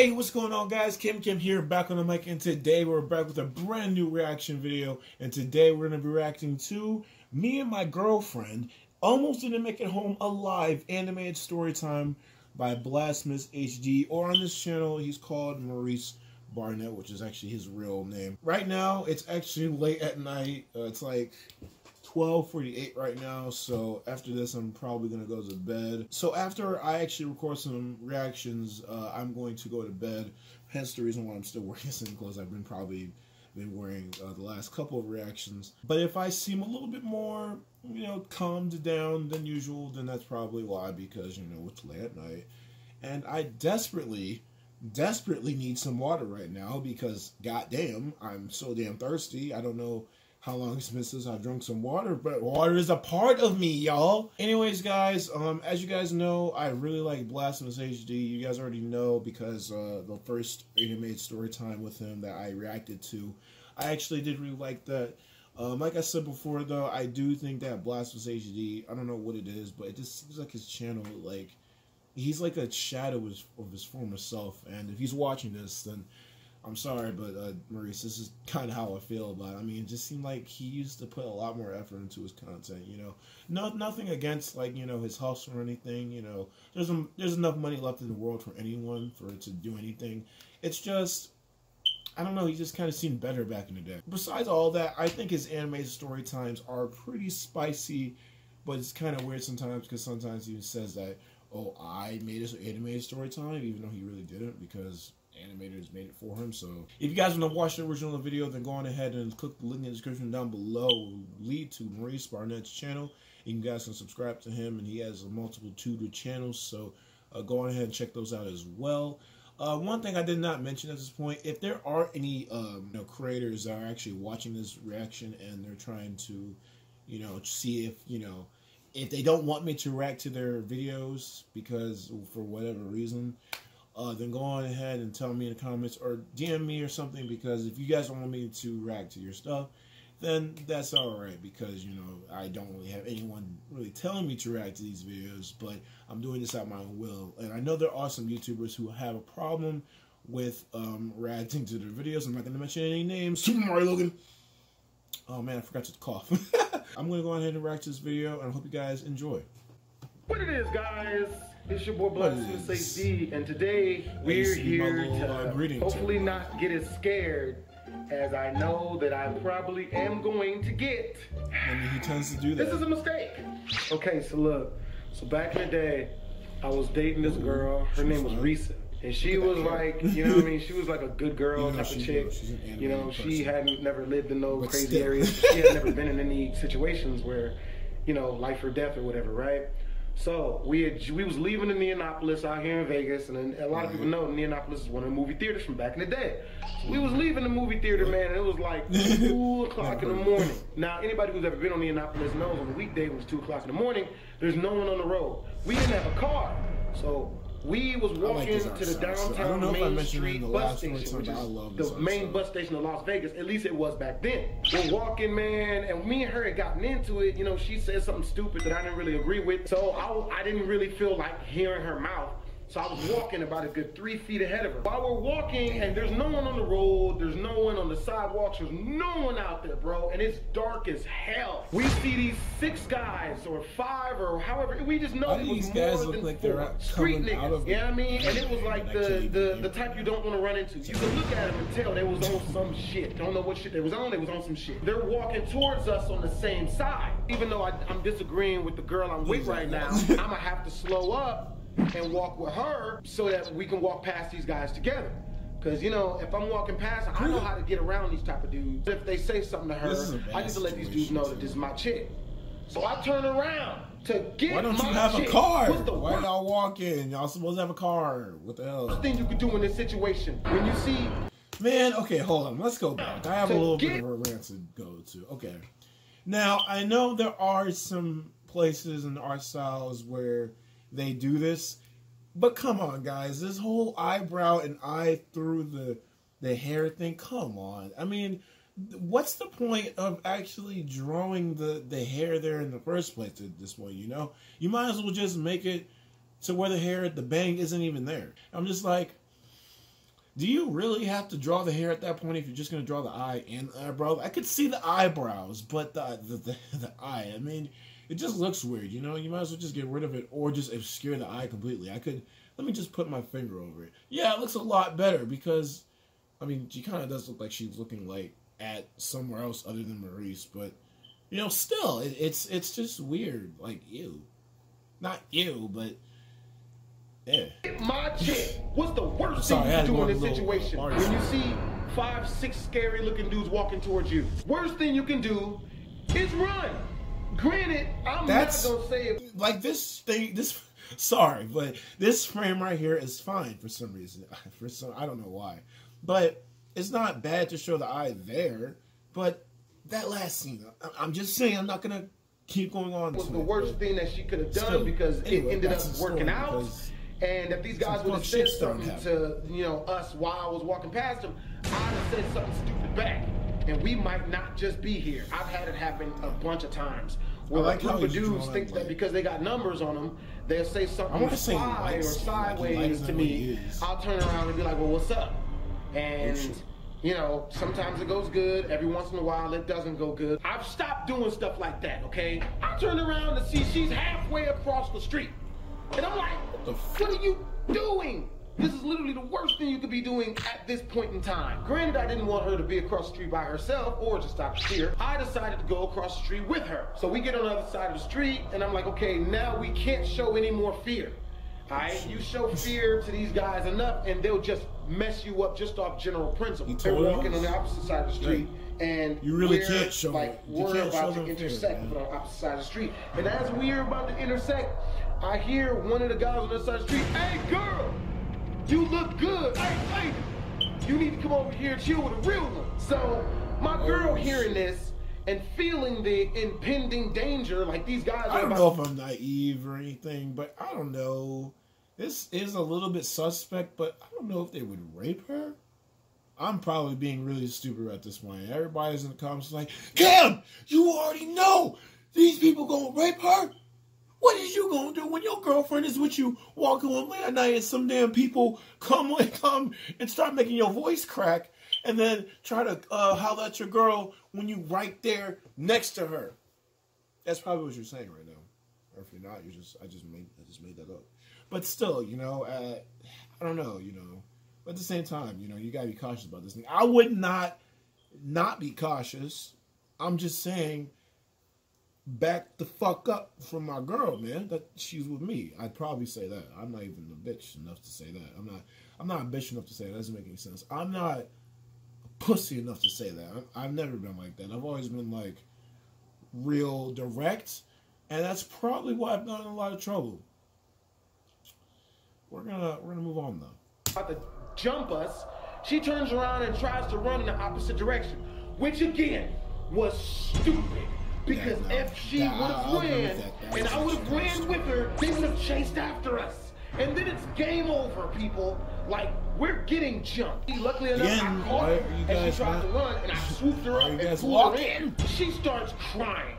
Hey, what's going on, guys? KamyKam here, back on the mic, and today we're back with a brand new reaction video. And today we're going to be reacting to Me and My Girlfriend Almost Didn't Make It Home Alive animated story time by BHD, or on this channel he's called Maurice Barnett, which is actually his real name. Right now it's actually late at night. It's like 12:48 right now, so after this I'm probably gonna go to bed. So after I actually record some reactions, I'm going to go to bed. Hence the reason why I'm still wearing the same clothes I've been wearing the last couple of reactions. But if I seem a little bit more, calmed down than usual, then that's probably why, because it's late at night and I desperately need some water right now, because goddamn, I'm so damn thirsty. I don't know how long it's been since I've drunk some water, but water is a part of me, y'all. Anyways, guys, as you guys know, I really like BHD. You guys already know, because the first animated story time with him that I reacted to, I actually did really like that. Like I said before, though, I do think that BHD, I don't know what it is, but it just seems like his channel, like, he's like a shadow of his former self. And if he's watching this, then I'm sorry, but Maurice, this is kind of how I feel about it. I mean, it just seemed like he used to put a lot more effort into his content, Nothing against, like, his hustle or anything, There's enough money left in the world for anyone for it to do anything. It's just, I don't know, he just kind of seemed better back in the day. Besides all that, I think his animated story times are pretty spicy, but it's kind of weird sometimes, because sometimes he says that, oh, I made this animated story time, even though he really didn't, because animators made it for him. So if you guys want to watch the original video, then go on ahead and click the link in the description down below. Lead to Maurice Barnett's channel. You guys can subscribe to him, and he has a multiple tutor channels, so go on ahead and check those out as well. One thing I did not mention at this point, if there are any creators that are actually watching this reaction and they're trying to see if they don't want me to react to their videos because for whatever reason, then go on ahead and tell me in the comments or DM me or something, because if you guys don't want me to react to your stuff, then that's alright, because I don't really have anyone really telling me to react to these videos, but I'm doing this at my own will. And I know there are some YouTubers who have a problem with reacting to their videos. I'm not going to mention any names. Super Mario Logan. Oh man, I forgot to cough. I'm going to go ahead and react to this video, and I hope you guys enjoy. What it is, guys? It's your boy BHD, and today we're here to hopefully not get as scared as I know that I probably am going to get. And he tends to do that. This is a mistake. Okay, so look. So back in the day, I was dating this girl. Her name was Reese. And she was like, she was like a good girl type of chick. She hadn't never lived in no crazy areas. She had never been in any situations where, life or death or whatever, right? So we was leaving the Neonopolis out here in Vegas, and a lot of people know Neonopolis is one of the movie theaters from back in the day. So we was leaving the movie theater, man, and it was like 2 o'clock in the morning. Now, anybody who's ever been on Neonopolis knows on the weekday when it's 2 o'clock in the morning, there's no one on the road. We didn't have a car, so we was walking to the downtown Main Street bus station, which is the main bus station of Las Vegas. At least it was back then. We're walking, man, and me and her had gotten into it. She said something stupid that I didn't really agree with, so I didn't really feel like hearing her mouth. So I was walking about a good 3 feet ahead of her. While we're walking, and there's no one on the road, there's no one on the sidewalks, there's no one out there, bro, and it's dark as hell. We see these 6 guys, or 5, or however, we just know it was more than 4 street niggas, you know what I mean? And it was like the type you don't want to run into. You can look at them and tell they was on some shit. Don't know what shit they was on some shit. They're walking towards us on the same side. Even though I'm disagreeing with the girl I'm with right now, I'm gonna have to slow up and walk with her so that we can walk past these guys together. Because, if I'm walking past her, I know how to get around these type of dudes. If they say something to her, I need to let these dudes know that this is my chick. So I turn around to get my chick. Why don't you have a car? Why y'all walking? Y'all supposed to have a car. What the hell? First thing you could do in this situation, when you see... Man, okay, hold on. Let's go back. I have a little bit of a rant to go to. Okay. Now, I know there are some places in art styles where they do this, but come on, guys, this whole eyebrow and eye through the hair thing, come on. I mean, what's the point of actually drawing the hair there in the first place at this point, You might as well just make it to where the bang isn't even there. I'm just like, do you really have to draw the hair at that point if you're just going to draw the eye and the eyebrows? I could see the eyebrows, but the eye, I mean, it just looks weird, you know? You might as well just get rid of it or just obscure the eye completely. Let me just put my finger over it. Yeah, it looks a lot better because, I mean, she kind of does look like she's looking like at somewhere else other than Maurice, but, you know, still, it's just weird. Like, ew. Not ew, but... yeah. My chick, what's the worst thing you can do in this situation? When you see 5, 6 scary looking dudes walking towards you, worst thing you can do is run. Granted, I'm not gonna say it like this thing. Sorry, but this frame right here is fine for some reason. I don't know why, but it's not bad to show the eye there. But that last scene, I'm just saying, I'm not gonna keep going on. Was the worst thing that she could have done because it ended up working out. And if these guys would have said something to, you know, us while I was walking past them, I'd have said something stupid back. And we might not just be here. I've had it happen a bunch of times. Where a group of dudes think that because they got numbers on them, they'll say something sly or sideways to me. I'll turn around and be like, well, what's up? And, you know, sometimes it goes good. Every once in a while, it doesn't go good. I've stopped doing stuff like that, okay? I turn around and see she's halfway across the street. And I'm like, what are you doing? This is literally the worst thing you could be doing at this point in time. Granted, I didn't want her to be across the street by herself or just out of fear. I decided to go across the street with her. So we get on the other side of the street, and I'm like, okay, now we can't show any more fear. All right? You show fear to these guys enough, and they'll just mess you up just off general principle. They're walking on the opposite side of the street. And you really can't show like we're about to intersect on the opposite side of the street. And as we're about to intersect, I hear one of the guys on the side of the street, hey girl, you look good. Hey, you need to come over here and chill with a real one. So my girl hearing this and feeling the impending danger, like these guys are I don't know if I'm naive or anything, but I don't know. This is a little bit suspect, but I don't know if they would rape her. I'm probably being really stupid at this point. Everybody's in the comments like, Cam, you already know these people gonna rape her. What is you gonna do when your girlfriend is with you walking on late at night and some damn people come and start making your voice crack and then try to holler at your girl when you right there next to her? That's probably what you're saying right now. Or if you're not, I just made that up. But still, you know, I don't know, you know. But at the same time, you know, you gotta be cautious about this thing. I would not be cautious. I'm just saying, back the fuck up from my girl, man. That she's with me. I'd probably say that. I'm not even a bitch enough to say that. I'm not a bitch enough to say that. That doesn't make any sense. I'm not a pussy enough to say that. I've never been like that. I've always been like real direct, and that's probably why I've gotten in a lot of trouble. We're gonna move on though. About to jump us, she turns around and tries to run in the opposite direction, which again was stupid. Because if she would have ran, and I would have ran with her, they would have chased after us. And then it's game over, people. Like, we're getting jumped. Luckily enough, I caught her, and she tried to run, and I swooped her up and pulled her in. She starts crying.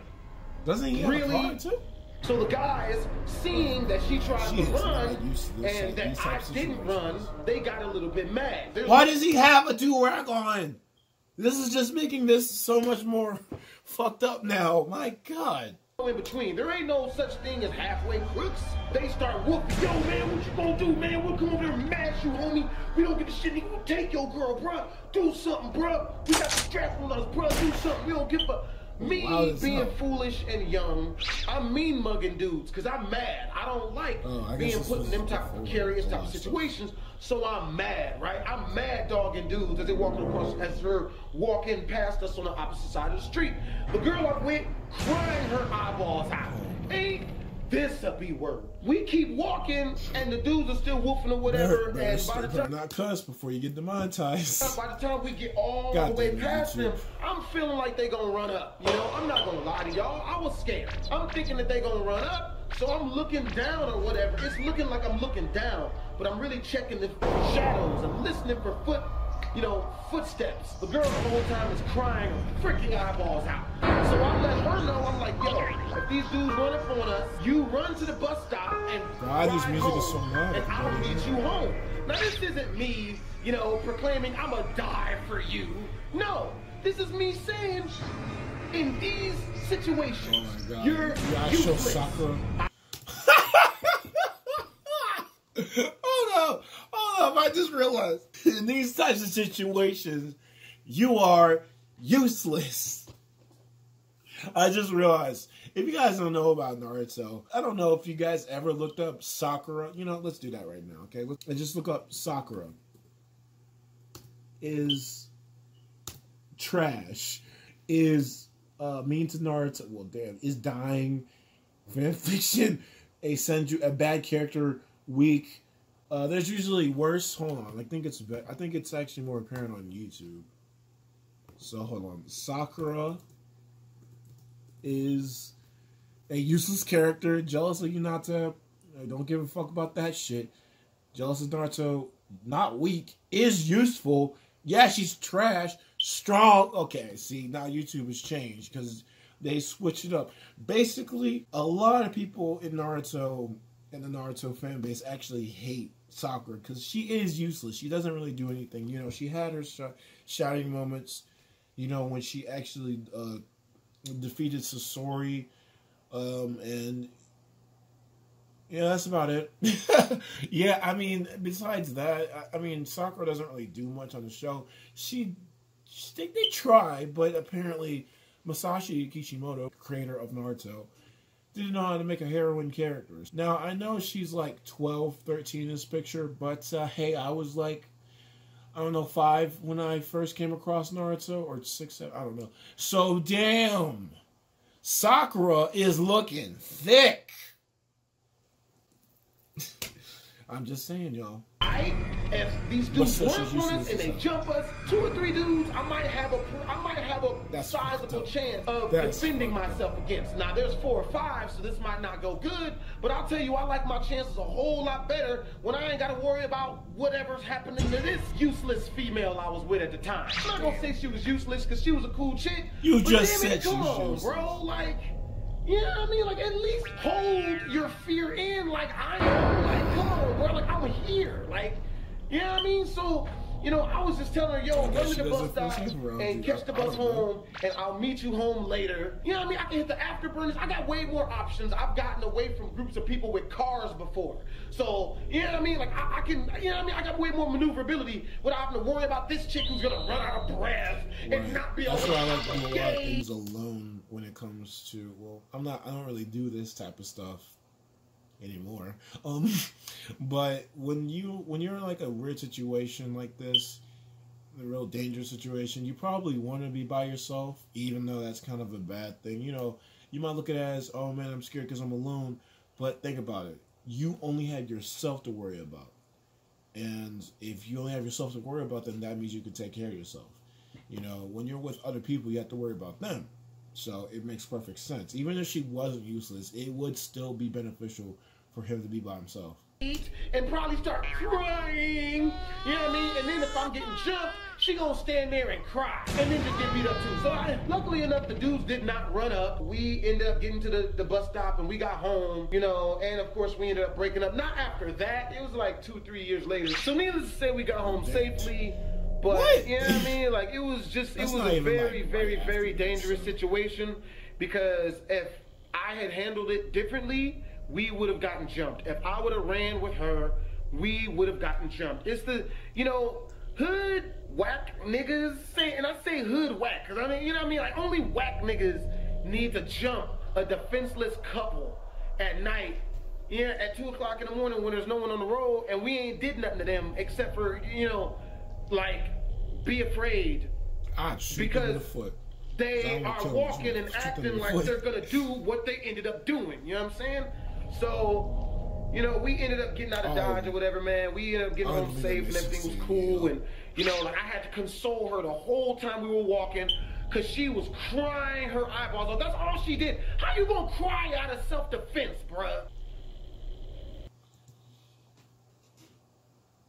Doesn't he have a car too? So the guys, seeing that she tried to run, and that I didn't run, they got a little bit mad. Why does he have a do-rag on? This is just making this so much more fucked up now. My God. In between, there ain't no such thing as halfway crooks. They start whooping. Yo, man, what you gonna do, man? We'll come over there and mash you, homie. We don't get the shit. Nigga, take your girl, bruh. Do something, bruh. We got the strap on us, bruh. Do something. We don't give a... Me being foolish and young, I'm mean mugging dudes because I'm mad. I don't like being put in them type of precarious type of situations. So I'm mad, right? I'm mad dogging dudes as they're walking past us on the opposite side of the street. The girl I went crying her eyeballs out. Ain't this a B word? We keep walking and the dudes are still woofing or whatever. And by the time not cuss before you get demonetized. By the time we get all the way past them, I'm feeling like they gonna run up. You know, I'm not gonna lie to y'all. I was scared. I'm thinking that they gonna run up, so I'm looking down or whatever. It's looking like I'm looking down, but I'm really checking the shadows and listening for footsteps. The girl the whole time is crying her freaking eyeballs out. So I let her know, I'm like, yo, if these dudes run up on us, you run to the bus stop and ride this music home, is so loud. and I'll get you home. Now this isn't me you know, proclaiming, I'm gonna die for you. No, this is me saying, in these situations, you're useless. Sakura. Hold up, I just realized. In these types of situations, you are useless. I just realized. If you guys don't know about Naruto, I don't know if you guys ever looked up Sakura. You know, let's do that right now, okay? Let's just look up Sakura. Is trash. Is mean to Naruto. Well, damn. Is dying. Fan fiction. A bad character. Weak. There's usually worse. Hold on. I think it's actually more apparent on YouTube. So hold on. Sakura is a useless character, jealous of Hinata. Don't give a fuck about that shit. Jealous of Naruto, not weak, is useful. Yeah, she's trash. Strong. Okay, see, now YouTube has changed because they switched it up. Basically, a lot of people in Naruto and the Naruto fan base actually hate Sakura because she is useless. She doesn't really do anything. You know, she had her shining moments, you know, when she actually defeated Sasori. And yeah, that's about it. Yeah, I mean, besides that, I mean, Sakura doesn't really do much on the show. They try, but apparently Masashi Kishimoto, creator of Naruto, didn't know how to make a heroine character. Now, I know she's like 12, 13 in this picture, but hey, I was like, I don't know, 5 when I first came across Naruto, or 6, 7, I don't know. So, damn. Sakura is looking thick. I'm just saying, y'all. If these dudes run on us and they jump us, 2 or 3 dudes, I might have a sizable chance of defending myself against. Now, there's 4 or 5, so this might not go good, but I'll tell you, I like my chances a whole lot better when I ain't got to worry about whatever's happening to this useless female I was with at the time. I'm not gonna say she was useless because she was a cool chick. You just said come on, bro, like. You know what I mean? Like, at least hold your fear in like I am. Like, come on, bro. Like, I'm here. Like, you know what I mean? So, you know, I was just telling her, yo, run to the bus stop and catch the bus home, and I'll meet you home later. You know what I mean? I can hit the afterburners. I got way more options. I've gotten away from groups of people with cars before. So, you know what I mean? Like, I can, you know what I mean? I got way more maneuverability without having to worry about this chick who's going to run out of breath and not be able to. That's why I like doing a lot of things alone. When it comes to, well, I don't really do this type of stuff anymore. But when you're in like a weird situation like this, a real dangerous situation, you probably want to be by yourself, even though that's kind of a bad thing. You know, you might look at it as, oh man, I'm scared because I'm alone. But think about it. You only have yourself to worry about. And if you only have yourself to worry about, then that means you can take care of yourself. You know, when you're with other people, you have to worry about them. So it makes perfect sense. Even if she wasn't useless, it would still be beneficial for him to be by himself. And probably start crying, you know what I mean? And then if I'm getting jumped, she gonna stand there and cry, and then just get beat up too. So luckily enough, the dudes did not run up. We ended up getting to the bus stop, and we got home, you know, and of course we ended up breaking up. Not after that, it was like 2 or 3 years later. So needless to say, we got home safely. But, what? You know what I mean? Like, it was a very, very dangerous situation, because if I had handled it differently, we would have gotten jumped. If I would have ran with her, we would have gotten jumped. It's the, you know, hood whack niggas, and I say hood whack, because I mean, you know what I mean? Like, only whack niggas need to jump a defenseless couple at night, yeah, at 2 o'clock in the morning when there's no one on the road, and we ain't did nothing to them except for, you know, like, be afraid. I'd shoot them in the foot. They are walking and acting like they're gonna do what they ended up doing. You know what I'm saying? So, you know, we ended up getting out of Dodge or whatever, man. We ended up getting home safe and everything was cool. And, you know, like, I had to console her the whole time we were walking, because she was crying her eyeballs out. That's all she did. How you gonna cry out of self-defense, bruh?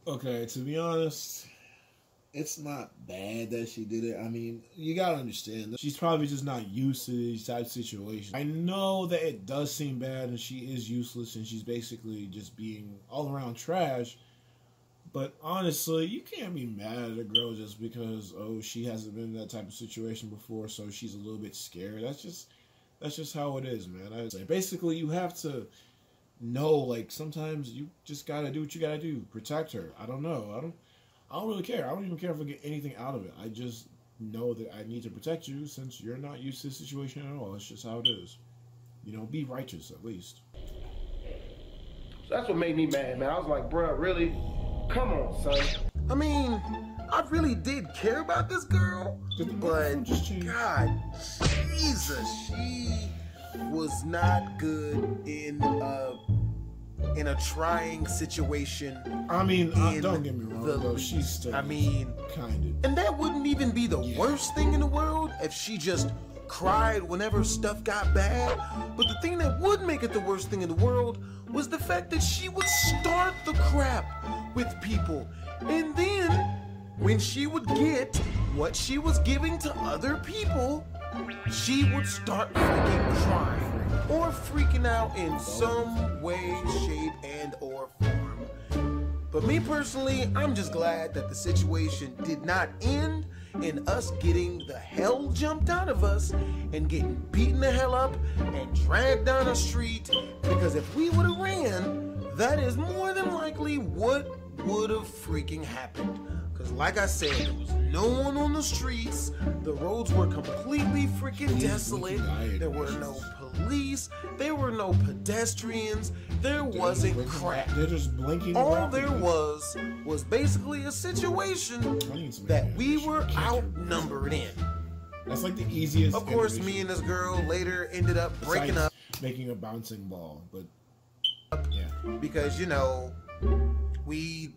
Okay, to be honest, it's not bad that she did it. I mean, you gotta understand, she's probably just not used to these types of situations. I know that it does seem bad and she is useless and she's basically just being all around trash, But honestly, you can't be mad at a girl just because, oh, she hasn't been in that type of situation before, so she's a little bit scared. That's just how it is, man. I say basically you have to know, like, sometimes you just gotta do what you gotta do. Protect her. I don't know. I don't really care. I don't even care if I get anything out of it. I just know that I need to protect you since you're not used to the situation at all. It's just how it is. You know, be righteous at least. So that's what made me mad, man. I was like, bruh, really? Come on, son. I mean, I really did care about this girl, but God, Jesus, she was not good in a trying situation. I mean, don't get me wrong, though. She's still, kind of. And that wouldn't even be the worst thing in the world if she just cried whenever stuff got bad. But the thing that would make it the worst thing in the world was the fact that she would start the crap with people. And then, when she would get what she was giving to other people, she would start freaking crying or freaking out in some way, shape, and or form. But me personally, I'm just glad that the situation did not end in us getting the hell jumped out of us and getting beaten the hell up and dragged down the street, because if we would have ran, that is more than likely what would have freaking happened. Because like I said, there was no one on the streets, the roads were completely freaking desolate, there were no police, there were no pedestrians, there wasn't crap. They're just blinking. All there was basically a situation that we were outnumbered in. That's like the easiest. Of course, me and this girl later ended up breaking up. Making a bouncing ball, but yeah. Because, you know, we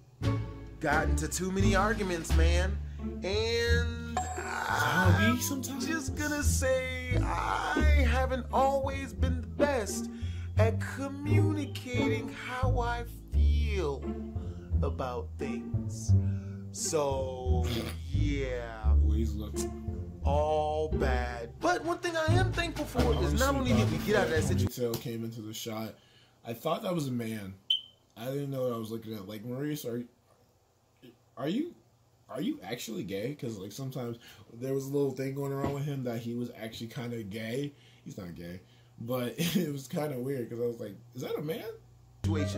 got into too many arguments, man. And I'm just gonna say I haven't always been the best at communicating how I feel about things. So, yeah. Please look. All bad. But one thing I am thankful for is not only did we get out of that situation. Came into the shot. I thought that was a man. I didn't know what I was looking at. Like, Maurice, are you actually gay? Because, like, sometimes there was a little thing going around with him that he was actually kind of gay. He's not gay, but it was kind of weird because I was like, is that a man?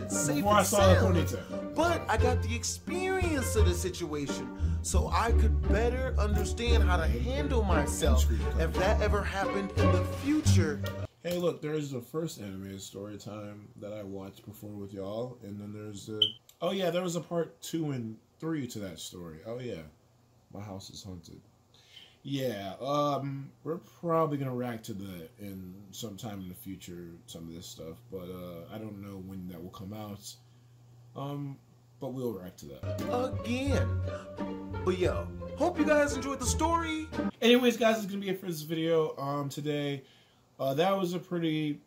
Safe Before I saw the ponytail. But I got the experience of the situation, so I could better understand how to handle myself if that ever happened in the future. Hey, look, there's the first animated story time that I watched before with y'all, and then there's the... Oh, yeah, there was a part 2 and 3 to that story. Oh, yeah. My house is haunted. Yeah, we're probably going to react to that in sometime in the future, some of this stuff, but I don't know when that will come out. But we'll react to that. Again. But yo, hope you guys enjoyed the story. Anyways, guys, it's going to be it for this video today. That was a pretty...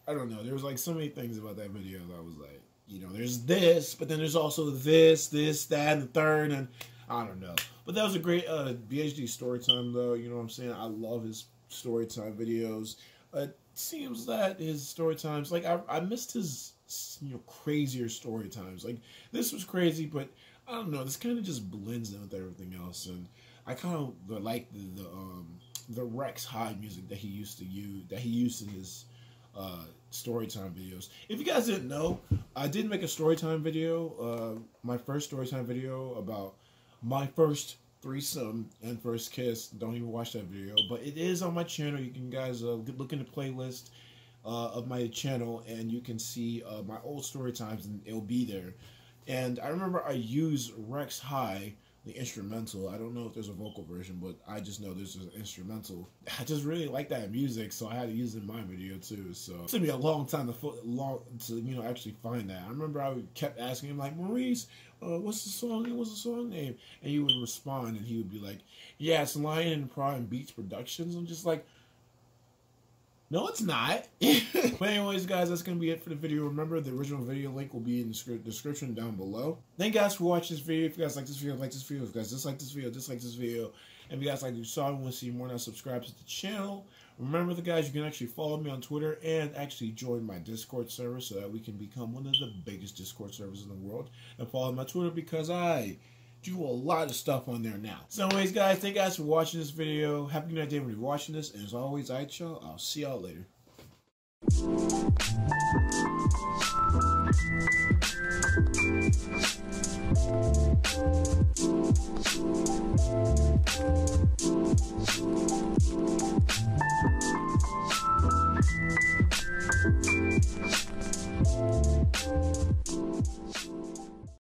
I don't know. There was like so many things about that video that I was like, you know, there's this, but then there's also this, that, and the third, and I don't know. But that was a great BHD Storytime, though. You know what I'm saying? I love his Storytime videos. It seems that his Storytimes, like, I missed his, you know, crazier Storytimes. Like, this was crazy, but I don't know. This kind of just blends in with everything else, and I kind of like the Rex High music that he used to use, that he used in his Storytime videos. If you guys didn't know, I did make a Storytime video, my first Storytime video about my first threesome and first kiss. Don't even watch that video, but it is on my channel. You can guys look in the playlist of my channel, and you can see my old Storytimes, and it'll be there. And I remember I used Rex High, the instrumental. I don't know if there's a vocal version, but I just know there's an instrumental. I just really like that music, so I had to use it in my video too. So it took me a long time to you know, actually find that. I remember I kept asking him, like, Maurice, what's the song name? What's the song name? And he would respond, and he would be like, yeah, it's Lion and Prime Beats Productions. I'm just like, No, it's not. But anyways, guys, that's going to be it for the video. Remember, the original video link will be in the description down below. Thank you guys for watching this video. If you guys like this video, like this video. If you guys dislike this video, dislike this video. And if you guys like this song and want to see more, now subscribe to the channel. Remember, guys, you can actually follow me on Twitter and actually join my Discord server so that we can become one of the biggest Discord servers in the world. And follow my Twitter because I do a lot of stuff on there now. So anyways, guys, thank you guys for watching this video. Have a good night day when you're watching this. And as always, I'll see y'all later.